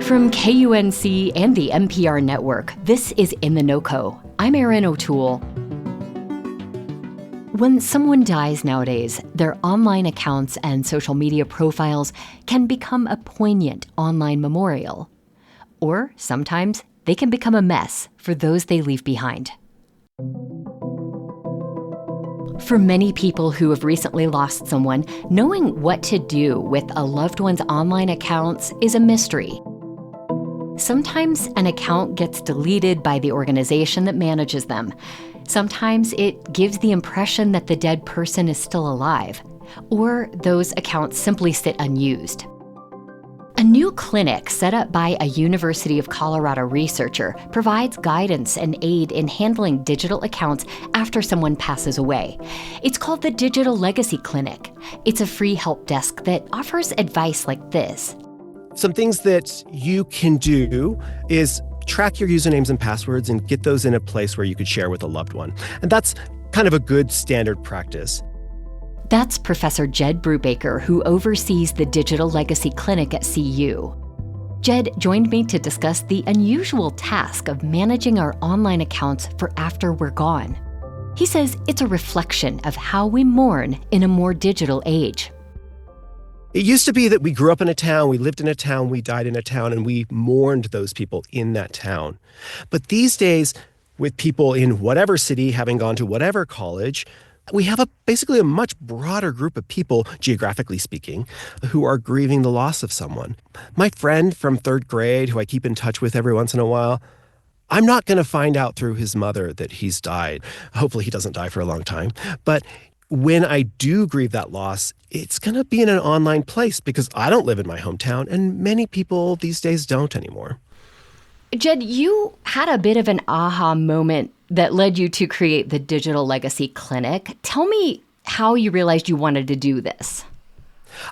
From KUNC and the NPR network, this is In The NoCo. I'm Erin O'Toole. When someone dies nowadays, their online accounts and social media profiles can become a poignant online memorial. Or sometimes they can become a mess for those they leave behind. For many people who have recently lost someone, knowing what to do with a loved one's online accounts is a mystery. Sometimes an account gets deleted by the organization that manages them. Sometimes it gives the impression that the dead person is still alive, or those accounts simply sit unused. A new clinic set up by a University of Colorado researcher provides guidance and aid in handling digital accounts after someone passes away. It's called the Digital Legacy Clinic. It's a free help desk that offers advice like this. Some things that you can do is track your usernames and passwords and get those in a place where you could share with a loved one. And that's kind of a good standard practice. That's Professor Jed Brubaker, who oversees the Digital Legacy Clinic at CU. Jed joined me to discuss the unusual task of managing our online accounts for after we're gone. He says it's a reflection of how we mourn in a more digital age. It used to be that we grew up in a town, we lived in a town, we died in a town, and we mourned those people in that town. But these days, with people in whatever city having gone to whatever college, we have basically a much broader group of people, geographically speaking, who are grieving the loss of someone. My friend from third grade, who I keep in touch with every once in a while, I'm not going to find out through his mother that he's died. Hopefully he doesn't die for a long time. But when I do grieve that loss, it's going to be in an online place because I don't live in my hometown, and many people these days don't anymore. Jed, you had a bit of an aha moment that led you to create the Digital Legacy Clinic. Tell me how you realized you wanted to do this.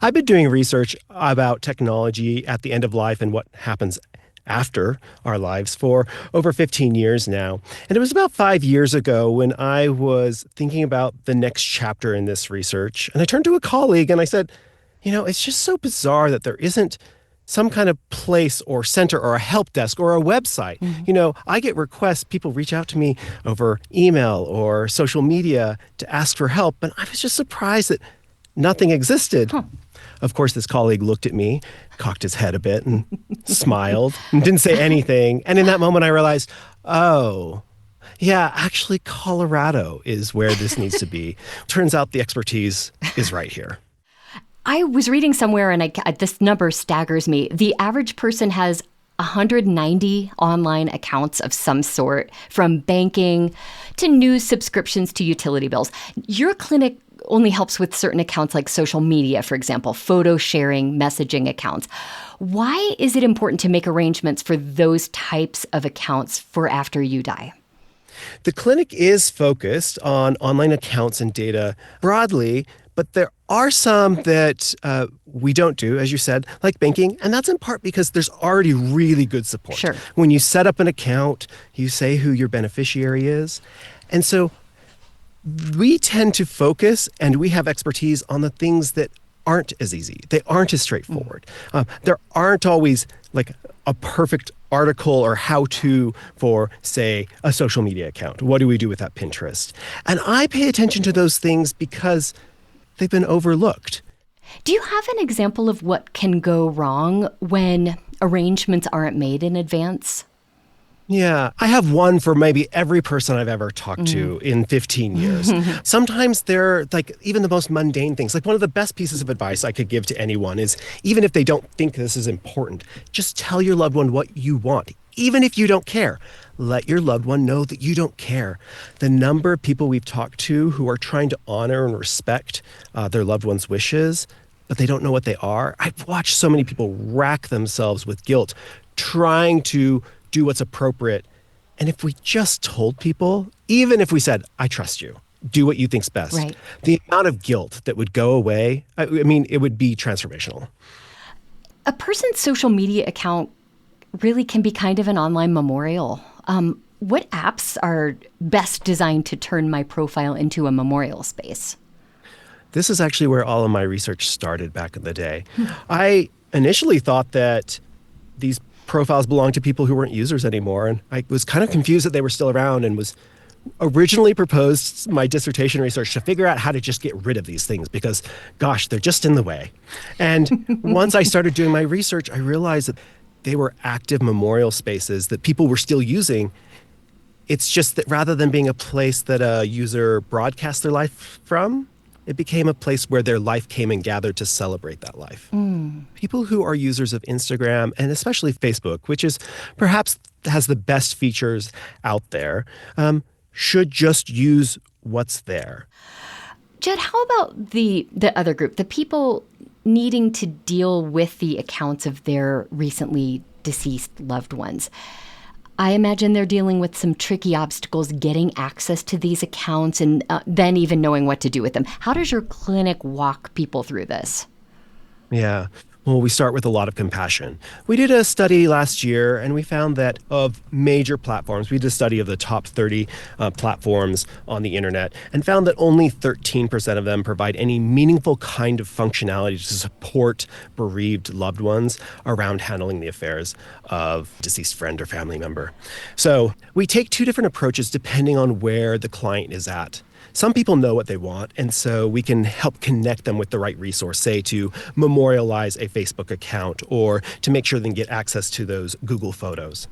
I've been doing research about technology at the end of life and what happens after our lives for over 15 years now. And it was about 5 years ago when I was thinking about the next chapter in this research. And I turned to a colleague and I said, it's just so bizarre that there isn't some kind of place or center or a help desk or a website. Mm-hmm. I get requests, people reach out to me over email or social media to ask for help. And I was just surprised that nothing existed. Huh. Of course, this colleague looked at me, cocked his head a bit and smiled and didn't say anything. And in that moment, I realized, oh, yeah, actually, Colorado is where this needs to be. Turns out the expertise is right here. I was reading somewhere, and this number staggers me. The average person has 190 online accounts of some sort, from banking to news subscriptions to utility bills. Your clinic only helps with certain accounts like social media, for example, photo sharing, messaging accounts. Why is it important to make arrangements for those types of accounts for after you die? The clinic is focused on online accounts and data broadly, but there are some that we don't do, as you said, like banking. And that's in part because there's already really good support. Sure. When you set up an account, you say who your beneficiary is. And so we tend to focus and we have expertise on the things that aren't as easy. They aren't as straightforward. There aren't always like a perfect article or how-to for, say, a social media account. What do we do with that Pinterest? And I pay attention to those things because they've been overlooked. Do you have an example of what can go wrong when arrangements aren't made in advance? Yeah, I have one for maybe every person I've ever talked to in 15 years. Sometimes they're like even the most mundane things. Like one of the best pieces of advice I could give to anyone is, even if they don't think this is important, just tell your loved one what you want. Even if you don't care, let your loved one know that you don't care. The number of people we've talked to who are trying to honor and respect their loved one's wishes, but they don't know what they are. I've watched so many people rack themselves with guilt trying to do what's appropriate. And if we just told people, even if we said, I trust you, do what you think's best, right, the amount of guilt that would go away, I mean, it would be transformational. A person's social media account really can be kind of an online memorial. What apps are best designed to turn my profile into a memorial space? This is actually where all of my research started back in the day. I initially thought that these profiles belonged to people who weren't users anymore. And I was kind of confused that they were still around, and was originally proposed my dissertation research to figure out how to just get rid of these things because, gosh, they're just in the way. And once I started doing my research, I realized that they were active memorial spaces that people were still using. It's just that rather than being a place that a user broadcasts their life from, it became a place where their life came and gathered to celebrate that life. People who are users of Instagram, and especially Facebook, which is perhaps has the best features out there, should just use what's there. Jed, how about the other group, the people needing to deal with the accounts of their recently deceased loved ones? I imagine they're dealing with some tricky obstacles getting access to these accounts and then even knowing what to do with them. How does your clinic walk people through this? Yeah. Well, we start with a lot of compassion. We did a study last year, and we found that of major platforms, we did a study of the top 30 platforms on the internet, and found that only 13% of them provide any meaningful kind of functionality to support bereaved loved ones around handling the affairs of deceased friend or family member. So we take two different approaches depending on where the client is at. Some people know what they want, and so we can help connect them with the right resource, say to memorialize a Facebook account or to make sure they can get access to those Google Photos.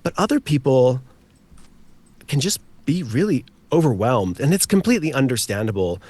But other people can just be really overwhelmed, and it's completely understandable.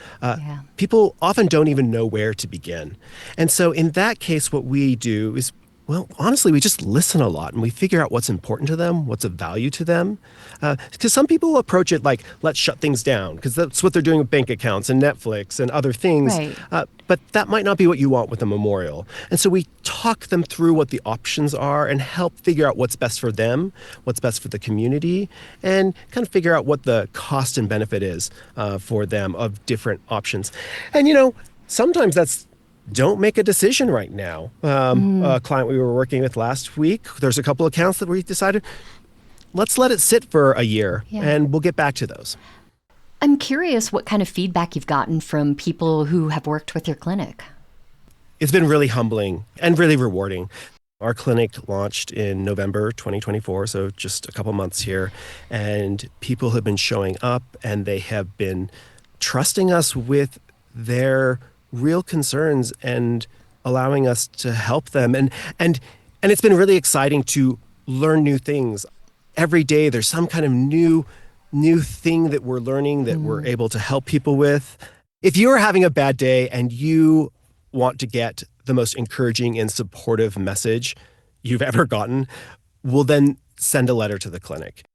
People often don't even know where to begin. And so in that case, what we do is, well, honestly, we just listen a lot and we figure out what's important to them, what's of value to them. Because some people approach it like, let's shut things down, because that's what they're doing with bank accounts and Netflix and other things. Right. But that might not be what you want with a memorial. And so we talk them through what the options are and help figure out what's best for them, what's best for the community, and kind of figure out what the cost and benefit is for them of different options. And, sometimes that's don't make a decision right now. A client we were working with last week, there's a couple accounts that we decided, let's let it sit for a year and we'll get back to those. I'm curious what kind of feedback you've gotten from people who have worked with your clinic. It's been really humbling and really rewarding. Our clinic launched in November 2024, so just a couple months here, and people have been showing up and they have been trusting us with their real concerns and allowing us to help them. And it's been really exciting to learn new things. Every day there's some kind of new thing that we're learning that we're able to help people with. If you are having a bad day and you want to get the most encouraging and supportive message you've ever gotten, we'll then send a letter to the clinic.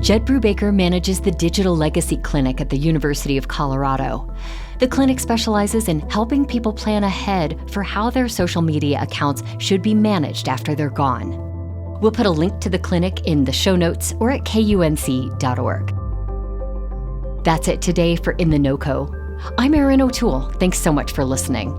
Jed Brubaker manages the Digital Legacy Clinic at the University of Colorado. The clinic specializes in helping people plan ahead for how their social media accounts should be managed after they're gone. We'll put a link to the clinic in the show notes or at KUNC.org. That's it today for In The NoCo. I'm Erin O'Toole. Thanks so much for listening.